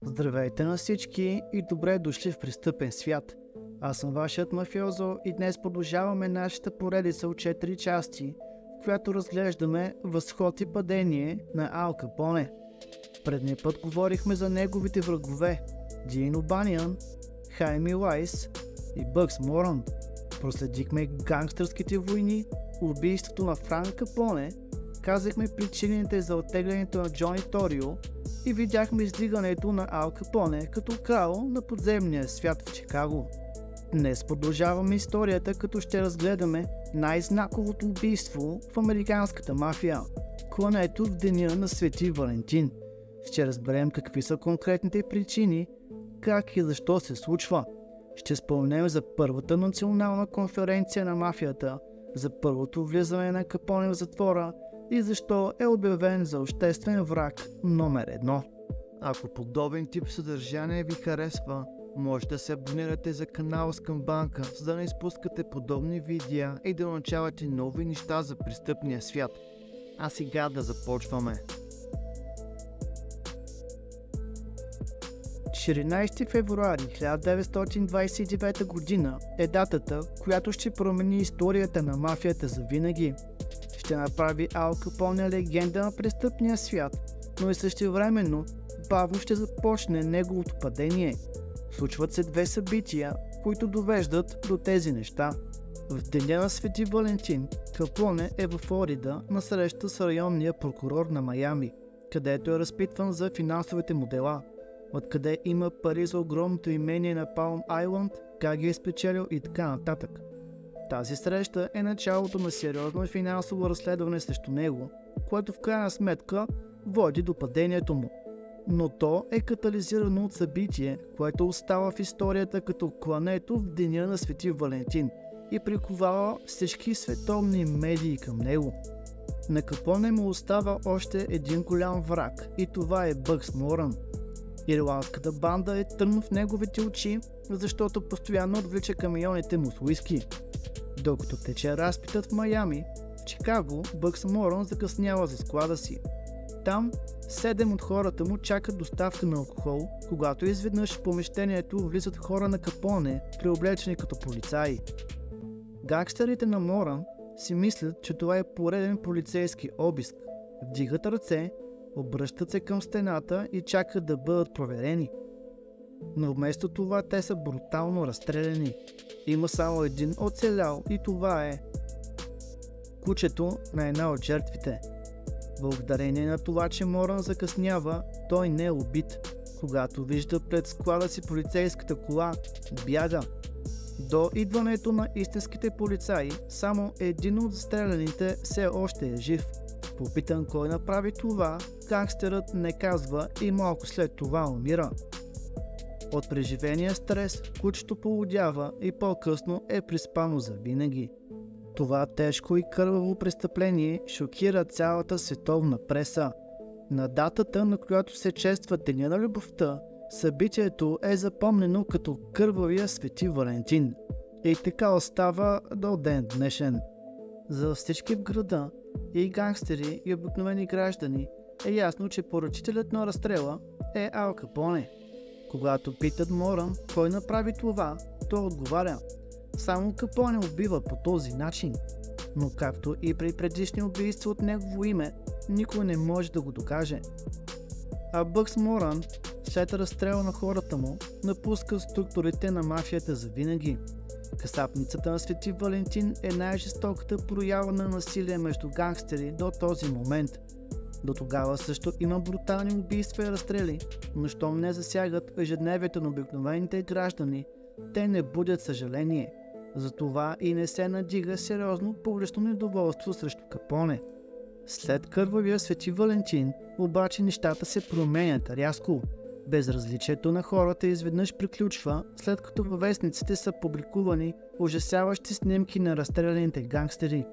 Здравейте на всички и добре дошли в Престъпен свят. Аз съм вашият мафиозо и днес продължаваме нашата поредица от 4 части, в която разглеждаме възход и падение на Ал Капоне. Предния път говорихме за неговите врагове Дин Обаниан, Хайми Уайс и Бъкс Моран. Проследихме гангстърските войни, убийството на Франк Капоне, казахме причините за оттеглянето на Джони Торио и видяхме издигането на Ал Капоне като крал на подземния свят в Чикаго. Днес продължаваме историята, като ще разгледаме най-знаковото убийство в американската мафия – клането в деня на Свети Валентин. Ще разберем какви са конкретните причини, как и защо се случва. Ще спомнем за първата национална конференция на мафията, за първото влизане на Капоне в затвора и защо е обявен за обществен враг номер 1. Ако подобен тип съдържание ви харесва, може да се абонирате за канала Скамбанка, за да не изпускате подобни видеа и да научавате нови неща за престъпния свят. А сега да започваме. 14 февруари 1929 година е датата, която ще промени историята на мафията завинаги. Ще направи Ал Капоне легенда на престъпния свят, но и същевременно бавно ще започне неговото падение. Случват се две събития, които довеждат до тези неща. В деня на Свети Валентин, Капоне е във Флорида на среща с районния прокурор на Майами, където е разпитван за финансовите му дела, откъде има пари за огромното имение на Палм Айланд, как ги е спечелил и така нататък. Тази среща е началото на сериозно финансово разследване срещу него, което в крайна сметка води до падението му. Но то е катализирано от събитие, което остава в историята като клането в деня на Свети Валентин и приковава всички световни медии към него. На Капоне му остава още един голям враг и това е Бъкс Моран. Ирландската банда е тъмно в неговите очи, защото постоянно отвлича камионите му с уиски. Докато тече разпитът в Майами, в Чикаго Бъкс Моран закъснява за склада си. Там 7 от хората му чакат доставка на алкохол, когато изведнъж в помещението влизат хора на Капоне, преоблечени като полицаи. Гангстерите на Моран си мислят, че това е пореден полицейски обиск. Вдигат ръце, обръщат се към стената и чакат да бъдат проверени. Но вместо това те са брутално разстреляни. Има само един оцелял и това е кучето на една от жертвите. Благодарение на това, че Моран закъснява, той не е убит. Когато вижда пред склада си полицейската кола, бяга. До идването на истинските полицаи, само един от застреляните все още е жив. Попитан кой направи това, гангстерът не казва и малко след това умира. От преживения стрес кучето полудява и по-късно е приспано завинаги. Това тежко и кърваво престъпление шокира цялата световна преса. На датата, на която се чества Деня на любовта, събитието е запомнено като кървавия Свети Валентин. И така остава до ден днешен. За всички в града, и гангстери, и обикновени граждани, е ясно, че поръчителят на разстрела е Ал Капоне. Когато питат Моран кой направи това, той отговаря: само Капоне убива по този начин. Но както и при предишни убийства от негово име, никой не може да го докаже. А Бъкс Моран, след разстрела на хората му, напуска структурите на мафията завинаги. Касапницата на Свети Валентин е най-жестоката проява на насилие между гангстери до този момент. До тогава също има брутални убийства и разстрели, но щом не засягат ежедневието на обикновените граждани, те не будят съжаление. Затова и не се надига сериозно публично недоволство срещу Капоне. След кървавия Свети Валентин, обаче нещата се променят рязко. Безразличието на хората изведнъж приключва, след като във вестниците са публикувани ужасяващи снимки на разстреляните гангстери.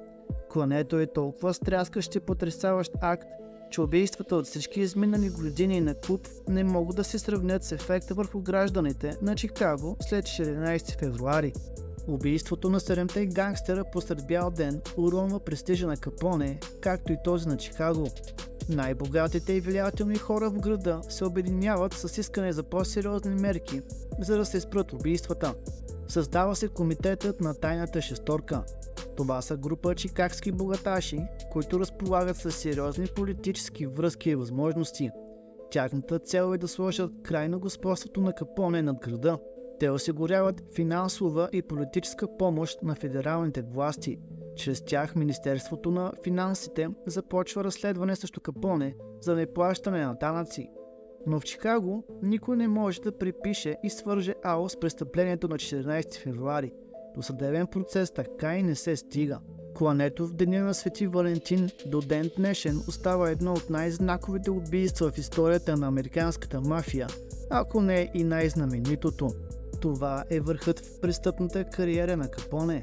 Клането е толкова стряскащ и потресаващ акт, че убийствата от всички изминали години на клуб не могат да се сравнят с ефекта върху гражданите на Чикаго след 14 февруари. Убийството на 7-те гангстера посред бял ден уронва престижа на Капоне, както и този на Чикаго. Най-богатите и влиятелни хора в града се обединяват с искане за по-сериозни мерки, за да се спрат убийствата. Създава се комитетът на тайната шесторка. Това са група чикагски богаташи, които разполагат с сериозни политически връзки и възможности. Тяхната цел е да сложат край на господството на Капоне над града. Те осигуряват финансова и политическа помощ на федералните власти. Чрез тях Министерството на финансите започва разследване срещу Капоне за неплащане на данъци. Но в Чикаго никой не може да припише и свърже Ал с престъплението на 14 февруари. До съдебен процес така и не се стига. Клането в деня на Свети Валентин до ден днешен остава едно от най-знаковите убийства в историята на американската мафия, ако не и най-знаменитото. Това е върхът в престъпната кариера на Капоне.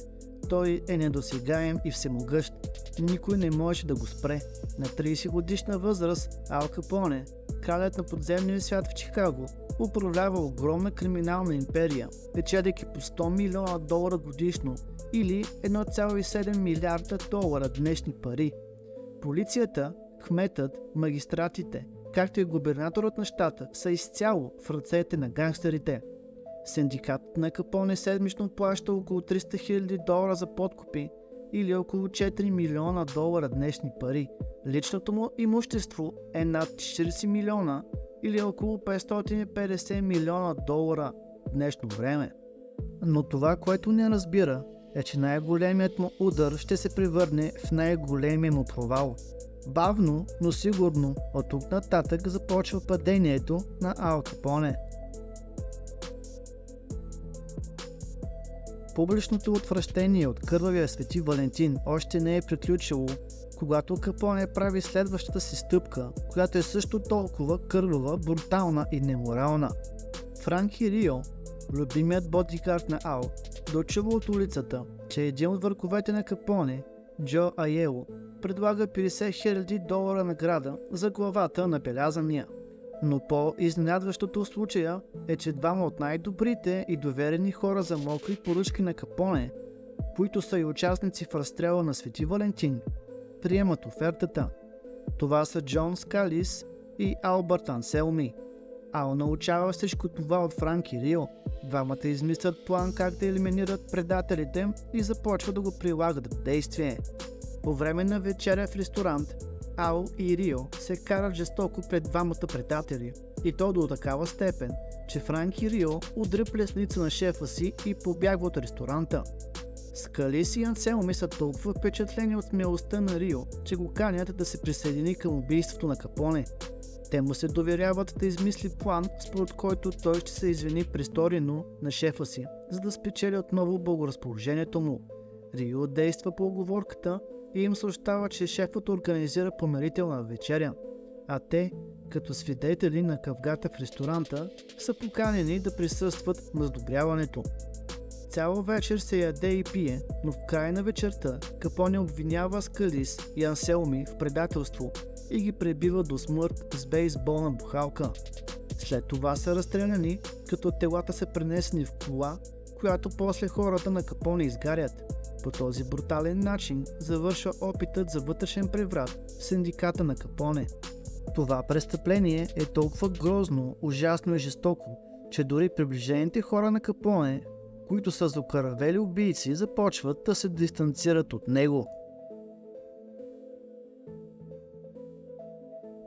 Той е недосегаем и всемогъщ. Никой не може да го спре. На 30 годишна възраст Ал Капоне, кралят на подземния свят в Чикаго, управлява огромна криминална империя, печеляйки по $100 милиона годишно или 1,7 милиарда долара днешни пари. Полицията, кметът, магистратите, както и губернаторът на щата са изцяло в ръцете на гангстерите. Синдикатът на Капоне седмично плаща около $300,000 за подкупи или около $4 милиона днешни пари. Личното му имущество е над 40 милиона или около $550 милиона в днешно време. Но това, което не разбира, е, че най-големият му удар ще се превърне в най-големия му провал. Бавно, но сигурно, от тук нататък започва падението на Ал Капоне. Публичното отвращение от кървавия Свети Валентин още не е приключило, когато Капоне прави следващата си стъпка, която е също толкова кървава, брутална и неморална. Франки Рио, любимият бодигард на Ал, дочува от улицата, че един от върховете на Капоне, Джо Айело, предлага $50,000 награда за главата на белязания. Но по-изненадващото в случая е, че двама от най-добрите и доверени хора за мокри поръчки на Капоне, които са и участници в разстрела на Свети Валентин, приемат офертата. Това са Джон Скалис и Албърт Анселми. Ал научава всичко това от Франки Рио. Двамата измислят план как да елиминират предателите и започват да го прилагат в действие. По време на вечеря в ресторант, Ал и Рио се карат жестоко пред двамата предатели, и то до такава степен, че Франки Рио удря плесница на шефа си и побягва от ресторанта. Скалис и Анселми са толкова впечатлени от смелостта на Рио, че го канят да се присъедини към убийството на Капоне. Те му се доверяват да измисли план, според който той ще се извини пристойно на шефа си, за да спечели отново благоразположението му. Рио действа по уговорката и им съобщава, че шефът организира помирителна вечеря, а те, като свидетели на къвгата в ресторанта, са поканени да присъстват на сдобряването. Цяла вечер се яде и пие, но в края на вечерта Капоне обвинява Скалис и Анселми в предателство и ги пребива до смърт с бейсболна бухалка. След това са разстреляни, като телата са пренесени в кола, която после хората на Капоне изгарят. По този брутален начин завършва опитът за вътрешен преврат в синдиката на Капоне. Това престъпление е толкова грозно, ужасно и жестоко, че дори приближените хора на Капоне, които са закоравели убийци, започват да се дистанцират от него.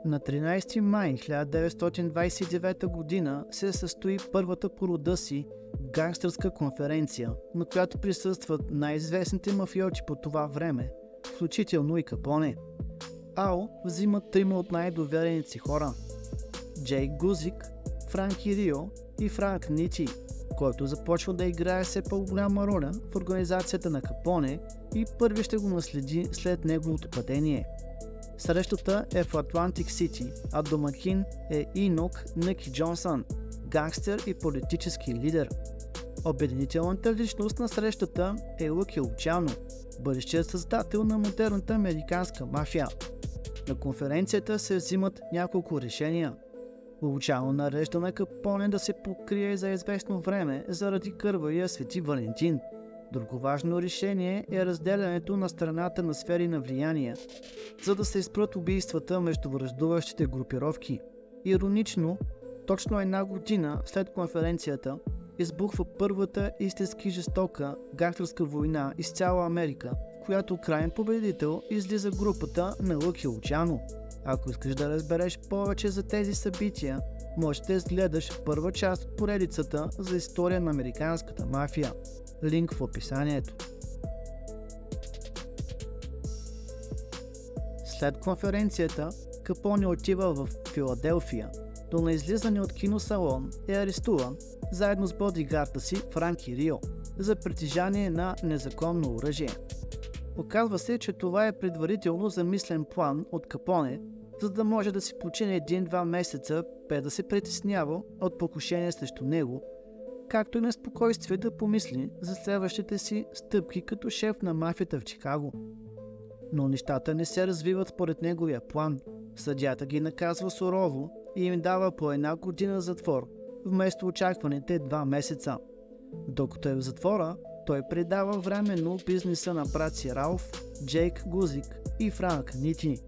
На 13 май 1929 г. се състои първата по рода си гангстърска конференция, на която присъстват най-известните мафиоти по това време, включително и Капоне. Ал взимат трима от най-доверените си хора – Джей Гузик, Франки Рио и Франк Нити, който започва да играе все по-голяма роля в организацията на Капоне и първи ще го наследи след неговото падение. Срещата е в Атлантик Сити, а домакин е Инок Ники Джонсън, гангстер и политически лидер. Обединителната личност на срещата е Лъки Лучано, бъдещият създател на модерната американска мафия. На конференцията се взимат няколко решения. Лучано нарежда на Капоне да се покрие за известно време заради кървавия Свети Валентин. Друго важно решение е разделянето на страната на сфери на влияние, за да се спрат убийствата между враждуващите групировки. Иронично, точно 1 година след конференцията избухва първата истински жестока гангстерска война из цяла Америка, в която краен победител излиза групата на Лъки Лучано. Ако искаш да разбереш повече за тези събития, можеш да изгледаш първа част от поредицата за история на американската мафия. Линк в описанието. След конференцията, Капоне отива в Филаделфия, но на излизане от киносалон е арестуван заедно с бодигарда си Франки Рио за притежание на незаконно оръжие. Оказва се, че това е предварително замислен план от Капоне, за да може да си почине 1-2 месеца, без да се притеснява от покушение срещу него, както и на спокойствие да помисли за следващите си стъпки като шеф на мафията в Чикаго. Но нещата не се развиват според неговия план. Съдията ги наказва сурово и им дава по 1 година затвор, вместо очакваните 2 месеца. Докато е в затвора, той предава временно бизнеса на брат си Ралф, Джейк Гузик и Франк Нити.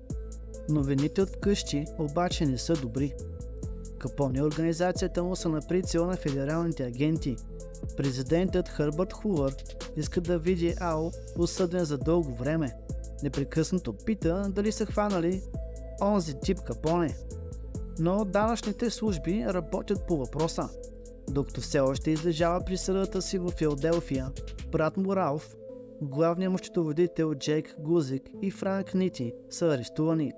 Новините от вкъщи обаче не са добри. Капоне и организацията му са на прицел на федералните агенти. Президентът Хърбърт Хувър иска да види Ал осъден за дълго време. Непрекъснато пита дали са хванали онзи тип Капоне. Но данъчните служби работят по въпроса. Докато все още излежава присъдата си в Филаделфия, брат му Ралф, главният му счетоводител Джейк Гузик и Франк Нити са арестувани.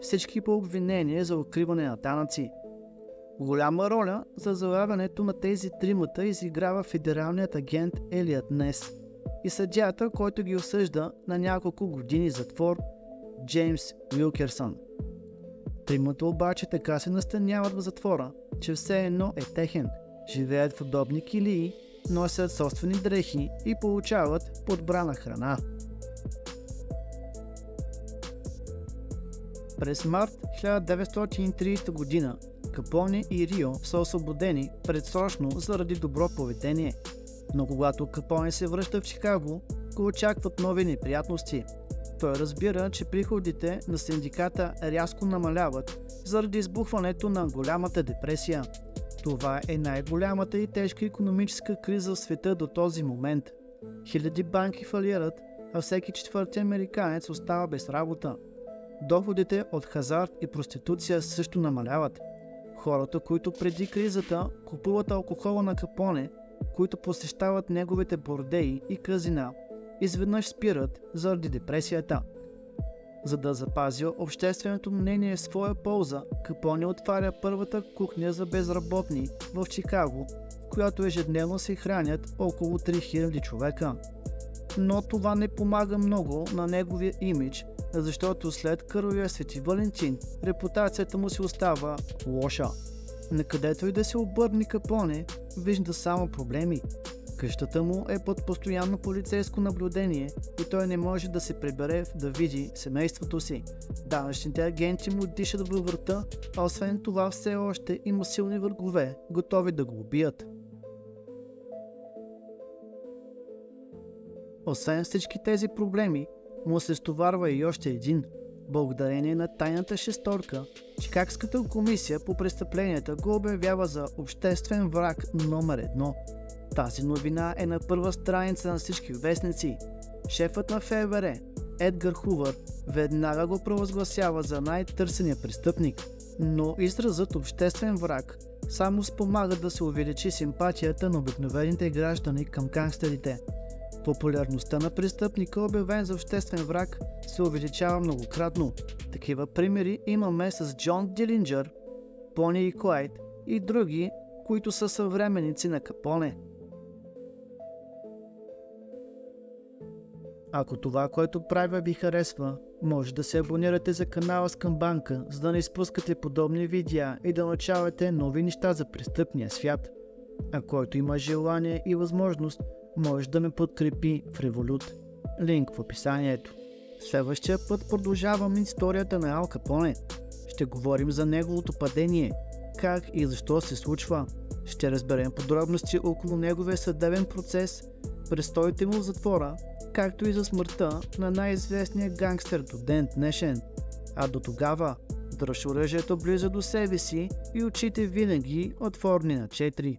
Всички по обвинение за укриване на данъци. Голяма роля за залавянето на тези тримата изиграва федералният агент Елиот Нес и съдията, който ги осъжда на няколко години затвор, Джеймс Уилкерсън. Тримата обаче така се настаняват в затвора, че все едно е техен. Живеят в удобни килии, носят собствени дрехи и получават подбрана храна. През март 1930 година Капоне и Рио са освободени предсрочно заради добро поведение. Но когато Капоне се връща в Чикаго, го очакват нови неприятности. Той разбира, че приходите на синдиката рязко намаляват заради избухването на голямата депресия. Това е най-голямата и тежка икономическа криза в света до този момент. Хиляди банки фалират, а всеки четвърти американец остава без работа. Доходите от хазарт и проституция също намаляват. Хората, които преди кризата купуват алкохола на Капоне, които посещават неговите бордеи и казина, изведнъж спират заради депресията. За да запази общественото мнение в своя полза, Капоне отваря първата кухня за безработни в Чикаго, в която ежедневно се хранят около 3000 човека. Но това не помага много на неговия имидж, защото след кървавия Свети Валентин репутацията му си остава лоша. Накъдето и да се обърне Капоне, вижда само проблеми. Къщата му е под постоянно полицейско наблюдение и той не може да се прибере да види семейството си. Данъчните агенти му дишат във врата, а освен това все още има силни врагове, готови да го убият. Освен всички тези проблеми, му се стоварва и още един. Благодарение на тайната шесторка, Чикагската комисия по престъпленията го обявява за обществен враг номер 1. Тази новина е на първа страница на всички вестници. Шефът на ФБР, Едгар Хувър, веднага го провъзгласява за най-търсения престъпник. Но изразът обществен враг само спомага да се увеличи симпатията на обикновените граждани към гангстерите. Популярността на престъпника, обявен за обществен враг, се увеличава многократно. Такива примери имаме с Джон Дилинджър, Бони и Клайд и други, които са съвременници на Капоне. Ако това, което правя, ви харесва, може да се абонирате за канала Скамбанка, за да не изпускате подобни видеа и да научавате нови неща за престъпния свят. А който има желание и възможност, може да ме подкрепи в Revolut. Линк в описанието. Следващия път продължавам историята на Ал Капоне. Ще говорим за неговото падение, как и защо се случва. Ще разберем подробности около неговия съдебен процес престоите му в затвора, както и за смъртта на най-известния гангстер до ден днешен. А до тогава дръж оръжието близо до себе си и очите винаги отворени на 4.